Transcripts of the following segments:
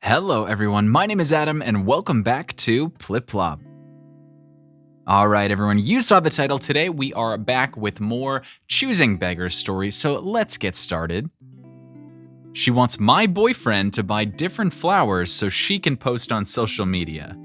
Hello, everyone. My name is Adam, and welcome back to Plip Plop. All right, everyone, you saw the title. Today, we are back with more Choosing Beggars stories, so let's get started. She wants my boyfriend to buy different flowers so she can post on social media.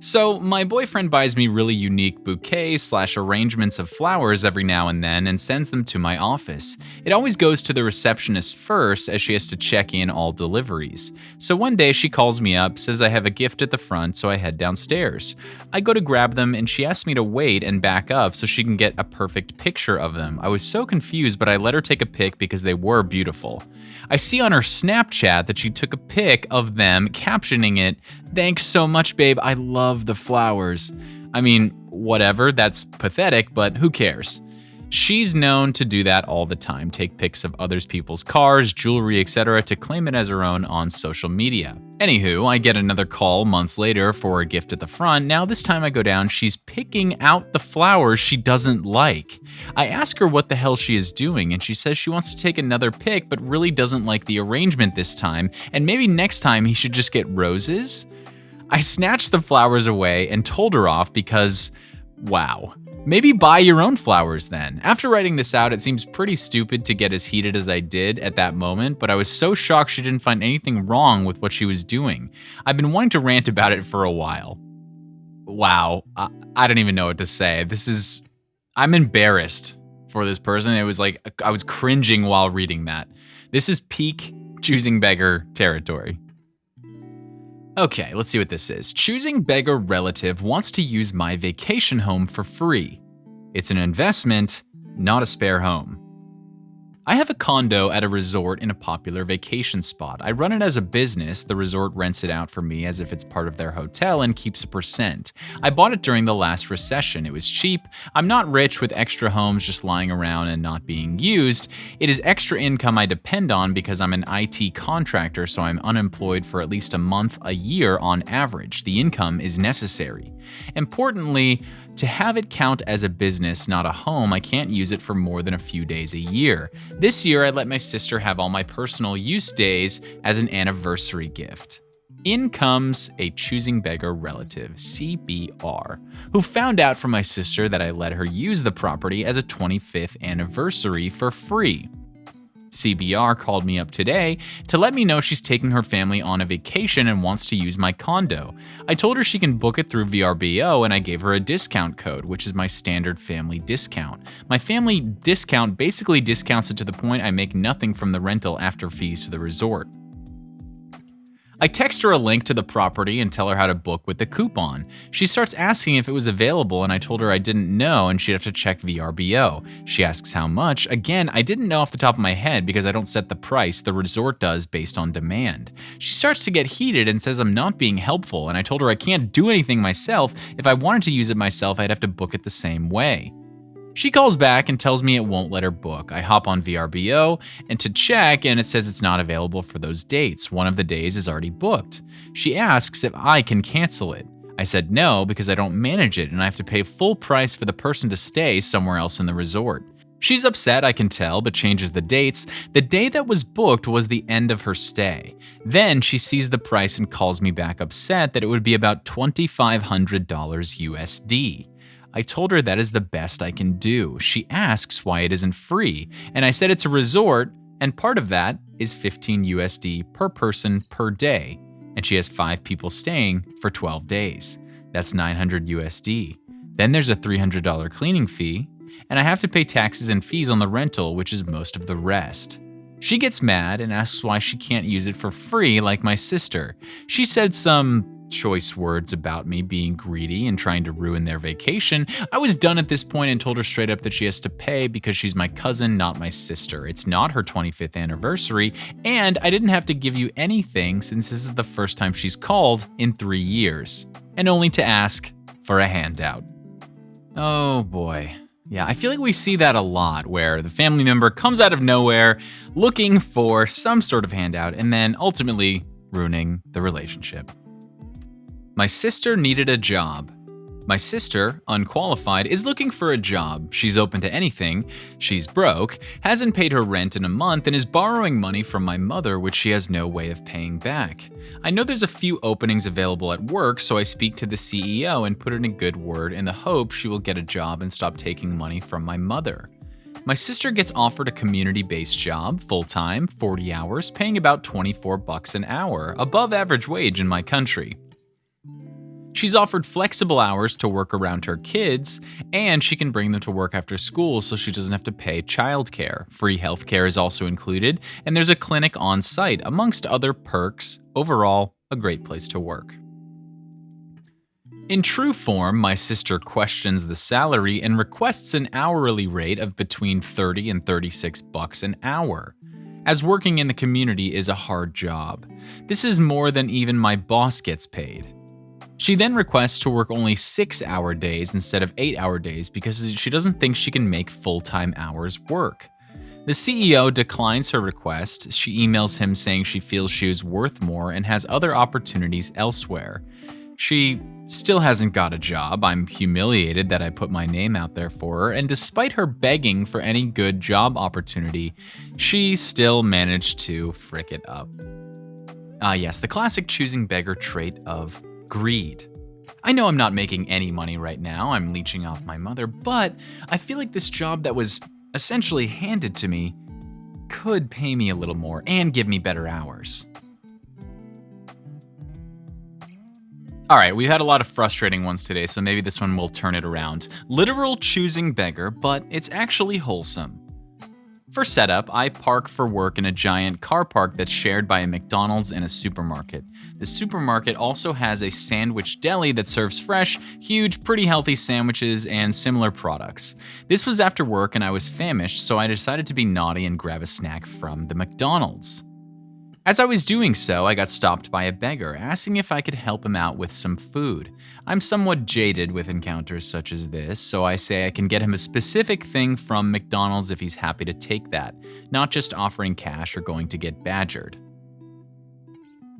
So, my boyfriend buys me really unique bouquets/arrangements of flowers every now and then and sends them to my office. It always goes to the receptionist first as she has to check in all deliveries. So one day she calls me up, says I have a gift at the front, so I head downstairs. I go to grab them and she asks me to wait and back up so she can get a perfect picture of them. I was so confused, but I let her take a pic because they were beautiful. I see on her Snapchat that she took a pic of them, captioning it, "Thanks so much, babe, I love the flowers." I mean, whatever, that's pathetic, but who cares? She's known to do that all the time, take pics of other people's cars, jewelry, etc. to claim it as her own on social media. Anywho, I get another call months later for a gift at the front. Now this time I go down, she's picking out the flowers she doesn't like. I ask her what the hell she is doing, and she says she wants to take another pic but really doesn't like the arrangement this time, and maybe next time he should just get roses? I snatched the flowers away and told her off because, wow. Maybe buy your own flowers then. After writing this out, it seems pretty stupid to get as heated as I did at that moment, but I was so shocked she didn't find anything wrong with what she was doing. I've been wanting to rant about it for a while. Wow, I don't even know what to say. I'm embarrassed for this person. It was like, I was cringing while reading that. This is peak choosing beggar territory. Okay, let's see what this is. Choosing beggar relative wants to use my vacation home for free. It's an investment, not a spare home. I have a condo at a resort in a popular vacation spot. I run it as a business. The resort rents it out for me as if it's part of their hotel and keeps a percent. I bought it during the last recession. It was cheap. I'm not rich with extra homes just lying around and not being used. It is extra income I depend on because I'm an IT contractor, so I'm unemployed for at least a month a year on average. The income is necessary. Importantly, to have it count as a business, not a home, I can't use it for more than a few days a year. This year, I let my sister have all my personal use days as an anniversary gift. In comes a choosing beggar relative, CBR, who found out from my sister that I let her use the property as a 25th anniversary for free. CBR called me up today to let me know she's taking her family on a vacation and wants to use my condo. I told her she can book it through VRBO and I gave her a discount code, which is my standard family discount. My family discount basically discounts it to the point I make nothing from the rental after fees to the resort. I text her a link to the property and tell her how to book with the coupon. She starts asking if it was available and I told her I didn't know and she'd have to check VRBO. She asks how much. Again, I didn't know off the top of my head because I don't set the price, the resort does based on demand. She starts to get heated and says I'm not being helpful and I told her I can't do anything myself. If I wanted to use it myself, I'd have to book it the same way. She calls back and tells me it won't let her book. I hop on VRBO and to check and it says it's not available for those dates. One of the days is already booked. She asks if I can cancel it. I said no because I don't manage it and I have to pay full price for the person to stay somewhere else in the resort. She's upset, I can tell, but changes the dates. The day that was booked was the end of her stay. Then she sees the price and calls me back upset that it would be about $2,500 USD. I told her that is the best I can do. She asks why it isn't free, and I said it's a resort, and part of that is 15 USD per person per day, and she has 5 people staying for 12 days. That's 900 USD. Then there's a $300 cleaning fee, and I have to pay taxes and fees on the rental, which is most of the rest. She gets mad and asks why she can't use it for free like my sister. She said some choice words about me being greedy and trying to ruin their vacation. I was done at this point and told her straight up that she has to pay because she's my cousin, not my sister. It's not her 25th anniversary, and I didn't have to give you anything since this is the first time she's called in 3 years, and only to ask for a handout. Oh boy. Yeah, I feel like we see that a lot where the family member comes out of nowhere looking for some sort of handout and then ultimately ruining the relationship. My sister needed a job. My sister, unqualified, is looking for a job. She's open to anything. She's broke, hasn't paid her rent in a month, and is borrowing money from my mother, which she has no way of paying back. I know there's a few openings available at work, so I speak to the CEO and put in a good word in the hope she will get a job and stop taking money from my mother. My sister gets offered a community-based job, full-time, 40 hours, paying about $24 an hour, above average wage in my country. She's offered flexible hours to work around her kids, and she can bring them to work after school so she doesn't have to pay childcare. Free healthcare is also included, and there's a clinic on site, amongst other perks. Overall, a great place to work. In true form, my sister questions the salary and requests an hourly rate of between $30 and $36 an hour, as working in the community is a hard job. This is more than even my boss gets paid. She then requests to work only 6-hour days instead of 8-hour days because she doesn't think she can make full-time hours work. The CEO declines her request. She emails him saying she feels she is worth more and has other opportunities elsewhere. She still hasn't got a job. I'm humiliated that I put my name out there for her, and despite her begging for any good job opportunity, she still managed to frick it up. Yes, the classic choosing beggar trait of greed. I know I'm not making any money right now, I'm leeching off my mother, but I feel like this job that was essentially handed to me could pay me a little more and give me better hours. Alright, we've had a lot of frustrating ones today, so maybe this one will turn it around. Literal choosing beggar, but it's actually wholesome. For setup, I park for work in a giant car park that's shared by a McDonald's and a supermarket. The supermarket also has a sandwich deli that serves fresh, huge, pretty healthy sandwiches and similar products. This was after work and I was famished, so I decided to be naughty and grab a snack from the McDonald's. As I was doing so, I got stopped by a beggar, asking if I could help him out with some food. I'm somewhat jaded with encounters such as this, so I say I can get him a specific thing from McDonald's if he's happy to take that, not just offering cash or going to get badgered.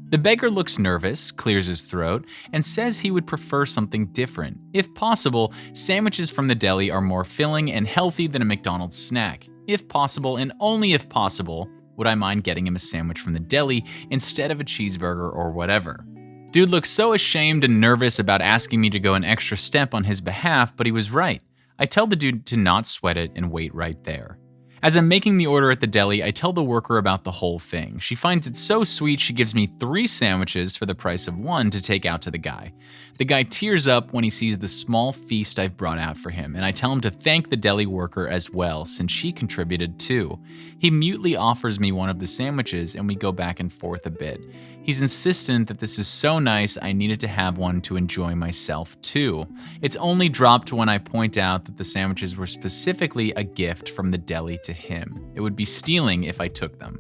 The beggar looks nervous, clears his throat, and says he would prefer something different. If possible, sandwiches from the deli are more filling and healthy than a McDonald's snack. If possible, and only if possible, would I mind getting him a sandwich from the deli instead of a cheeseburger or whatever? Dude looked so ashamed and nervous about asking me to go an extra step on his behalf, but he was right. I tell the dude to not sweat it and wait right there. As I'm making the order at the deli, I tell the worker about the whole thing. She finds it so sweet she gives me 3 sandwiches for the price of 1 to take out to the guy. The guy tears up when he sees the small feast I've brought out for him, and I tell him to thank the deli worker as well, since she contributed too. He mutely offers me one of the sandwiches, and we go back and forth a bit. He's insistent that this is so nice I needed to have one to enjoy myself too. It's only dropped when I point out that the sandwiches were specifically a gift from the deli to him. It would be stealing if I took them.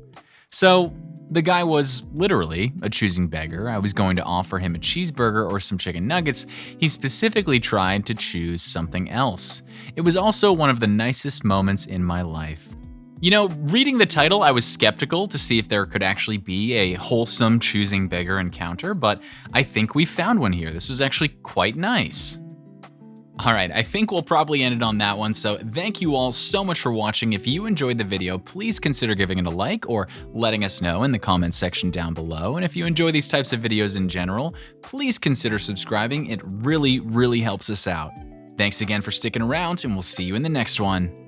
So, the guy was literally a choosing beggar. I was going to offer him a cheeseburger or some chicken nuggets. He specifically tried to choose something else. It was also one of the nicest moments in my life. You know, reading the title, I was skeptical to see if there could actually be a wholesome choosing beggar encounter, but I think we found one here. This was actually quite nice. Alright, I think we'll probably end it on that one, so thank you all so much for watching. If you enjoyed the video, please consider giving it a like or letting us know in the comments section down below. And if you enjoy these types of videos in general, please consider subscribing. It really helps us out. Thanks again for sticking around, and we'll see you in the next one.